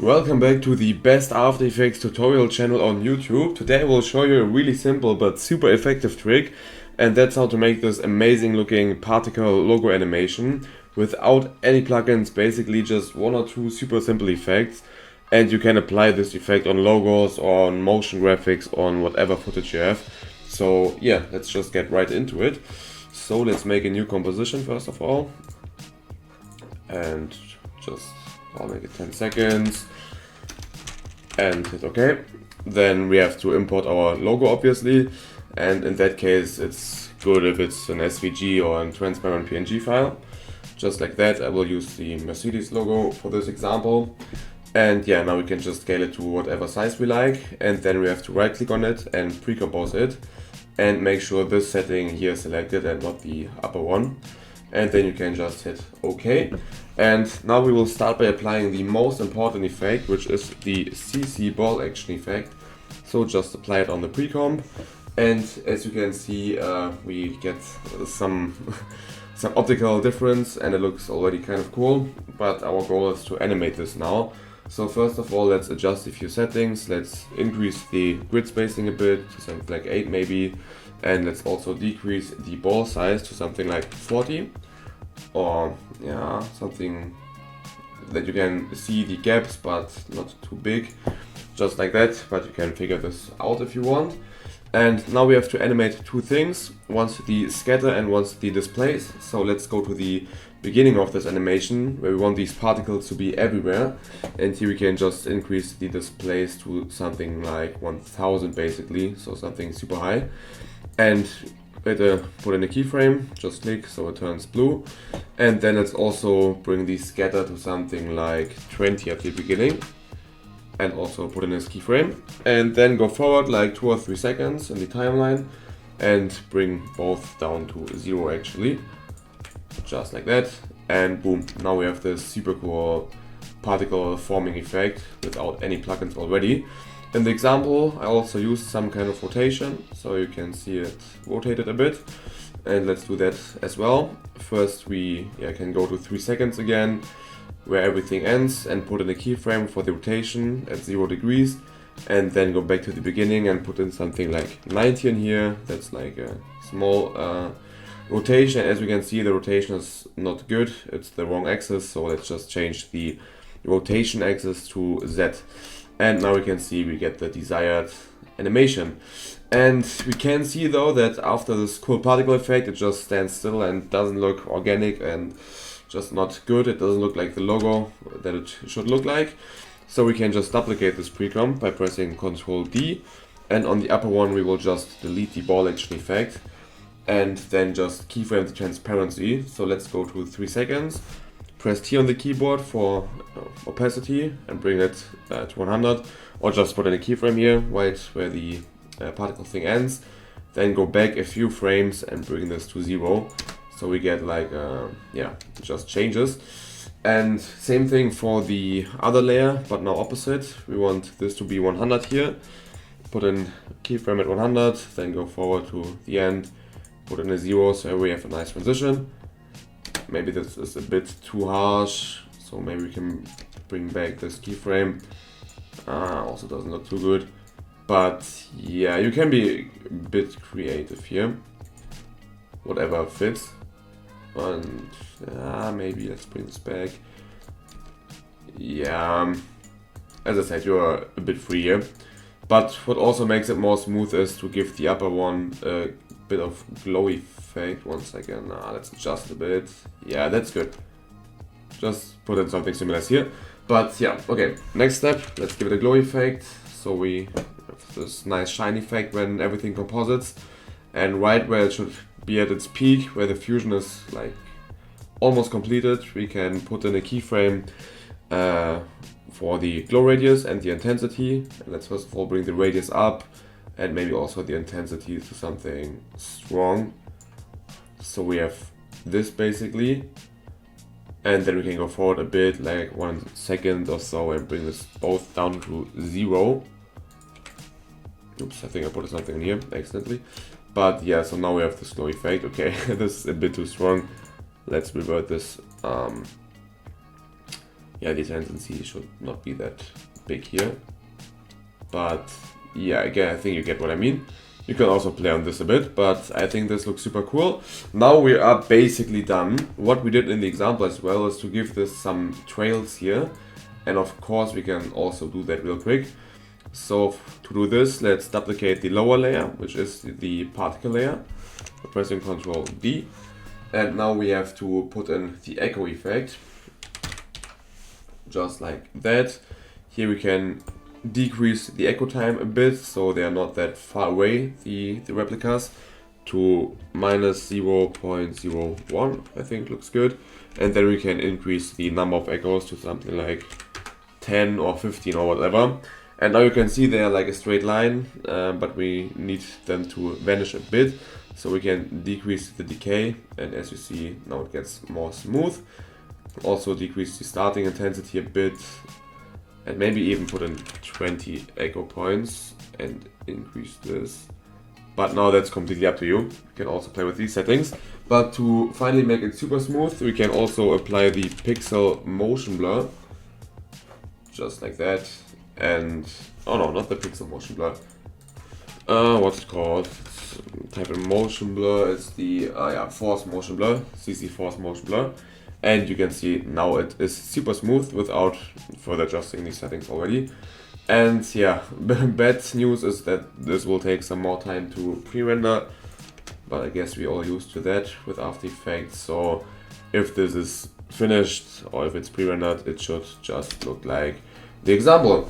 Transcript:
Welcome back to the best After Effects tutorial channel on YouTube. Today I will show you a really simple but super effective trick, and that's how to make this amazing looking particle logo animation without any plugins, basically just one or two super simple effects. And you can apply this effect on logos, on motion graphics, on whatever footage you have. So yeah, let's just get right into it. So let's make a new composition first of all. And I'll make it 10 seconds and hit OK. Then we have to import our logo obviously, and in that case it's good if it's an SVG or a transparent PNG file. Just like that. I will use the Mercedes logo for this example. And yeah, now we can just scale it to whatever size we like, and then we have to right click on it and pre-compose it and make sure this setting here is selected and not the upper one. And then you can just hit OK. And now we will start by applying the most important effect, which is the CC ball action effect. So just apply it on the pre-comp, and as you can see we get some optical difference and it looks already kind of cool, but our goal is to animate this now. So first of all, let's adjust a few settings. Let's increase the grid spacing a bit to something like 8 maybe, and let's also decrease the ball size to something like 40, or yeah, something that you can see the gaps but not too big, just like that. But you can figure this out if you want. And now we have to animate two things, once the scatter and once the displace. So let's go to the beginning of this animation where we want these particles to be everywhere, and here we can just increase the displace to something like 1000 basically, so something super high. And put in a keyframe, just click so it turns blue, and then let's also bring the scatter to something like 20 at the beginning and also put in this keyframe, and then go forward like 2 or 3 seconds in the timeline and bring both down to 0 actually, just like that. And boom, now we have this super cool particle forming effect without any plugins already. In the example I also used some kind of rotation, so you can see it rotated a bit, and let's do that as well. First we can go to 3 seconds again where everything ends and put in a keyframe for the rotation at 0 degrees, and then go back to the beginning and put in something like 90 in here. That's like a small rotation. As you can see, the rotation is not good, it's the wrong axis, so let's just change the rotation axis to Z. And now we can see we get the desired animation. And we can see though that after this cool particle effect it just stands still and doesn't look organic and just not good. It doesn't look like the logo that it should look like. So we can just duplicate this pre-comp by pressing Ctrl D, and on the upper one we will just delete the ball action effect and then just keyframe the transparency. So let's go to 3 seconds, press T on the keyboard for opacity and bring it to 100, or just put in a keyframe here right where the particle thing ends, then go back a few frames and bring this to 0. So we get like, just changes. And same thing for the other layer, but now opposite. We want this to be 100 here. Put in keyframe at 100, then go forward to the end, put in a 0, so we have a nice transition. Maybe this is a bit too harsh, so maybe we can bring back this keyframe. Also doesn't look too good. But yeah, you can be a bit creative here. Whatever fits. And maybe let's bring this back. Yeah, as I said, you're a bit free here. But what also makes it more smooth is to give the upper one a bit of glow effect. 1 second, let's adjust a bit. Yeah, that's good. Just put in something similar here. But yeah, okay, next step, let's give it a glow effect. So we have this nice shine effect when everything composites. And right where it should be at its peak, where the fusion is like almost completed, we can put in a keyframe for the glow radius and the intensity. And let's first of all bring the radius up and maybe also the intensity to something strong. So we have this basically, and then we can go forward a bit, like 1 second or so, and bring this both down to 0. Oops, I think I put something in here accidentally. But yeah, so now we have this glow effect. Okay, this is a bit too strong. Let's revert this yeah, the tendency should not be that big here. But yeah, again, I think you get what I mean. You can also play on this a bit, but I think this looks super cool. Now we are basically done. What we did in the example as well is to give this some trails here. And of course we can also do that real quick. So to do this, let's duplicate the lower layer, which is the particle layer. We're pressing Ctrl D. And now we have to put in the echo effect. Just like that. Here we can decrease the echo time a bit, so they are not that far away, the replicas, to minus 0.01, I think looks good. And then we can increase the number of echoes to something like 10 or 15 or whatever. And now you can see they are like a straight line, but we need them to vanish a bit. So we can decrease the decay, and as you see, now it gets more smooth. Also decrease the starting intensity a bit, and maybe even put in 20 echo points and increase this. But now that's completely up to you. You can also play with these settings. But to finally make it super smooth, we can also apply the pixel motion blur. Just like that. And, oh no, not the pixel motion blur. What's it called? Type in motion blur, it's the force motion blur, CC force motion blur. And you can see now it is super smooth without further adjusting these settings already. And yeah, bad news is that this will take some more time to pre-render, but I guess we're all used to that with After Effects. So if this is finished or if it's pre-rendered, it should just look like the example.